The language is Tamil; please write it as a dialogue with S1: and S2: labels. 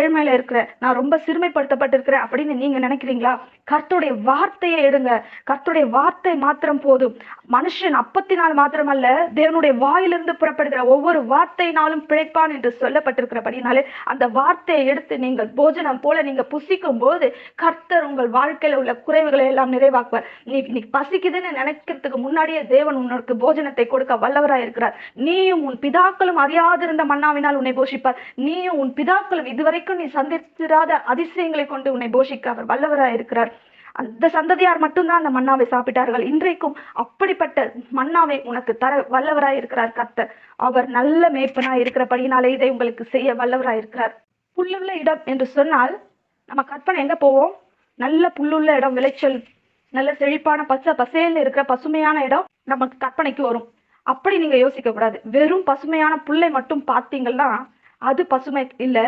S1: ஏழ்மையில இருக்கிறேன், நான் ரொம்ப சிறுமைப்படுத்தப்பட்டிருக்கிறேன் அப்படின்னு நீங்க நினைக்கிறீங்களா? கர்த்தருடைய வார்த்தையை எடுங்க. கர்த்தருடைய வார்த்தை மாத்திரம் போதும். மனுஷன் அப்பத்தினால் மாத்திரமல்ல, தேவனுடைய வாயிலிருந்து புறப்படுகிற ஒவ்வொரு வார்த்தையினாலும் பிழைப்பான் என்று சொல்லப்பட்டிருக்கிறபடினாலே, அந்த வார்த்தையை எடுத்து நீங்கள் போஜனம் போல நீங்க புசிக்கும் போது கர்த்தர் உங்கள் வாழ்க்கையில உள்ள குறைவுகளை எல்லாம் நிறைவாக்குவார். நீ பசிக்குதுன்னு நினைக்கிறதுக்கு முன்னாடியே தேவன் உனக்கு போஜனத்தை கொடுக்க வல்லவராய் இருக்கிறார். நீயும் உன் பிதாக்களும் அறியாதிருந்த மன்னாவினால் உன்னை போஷிப்பார். நீயும் உன் பிதாக்களும் இதுவரைக்கும் நீ சந்தித்திராத அதிசயங்களை கொண்டு உன்னை போஷிக்க அவர் வல்லவராய் இருக்கிறார். அந்த சந்ததியார் மட்டும்தான் அந்த மன்னாவை சாப்பிட்டார்கள். இன்றைக்கும் அப்படிப்பட்ட மன்னாவை உனக்கு தர வல்லவராய் இருக்கிறார் கர்த்தர். அவர் நல்ல மேய்ப்பனாய் இருக்கிறபடினாலே இதை உங்களுக்கு செய்ய வல்லவராய் இருக்கிறார். புல்லுள்ள இடம் என்று சொன்னால் நம்ம கற்பனை எங்க போவோம்? நல்ல புல்லுள்ள இடம், விளைச்சல், நல்ல செழிப்பான பச்சை பசேல்னு இருக்கிற பசுமையான இடம் நமக்கு கற்பனைக்கு வரும். அப்படி நீங்க யோசிக்க கூடாது. வெறும் பசுமையான புல்லை மட்டும் பார்த்தீங்கன்னா அது பசுமை இல்ல.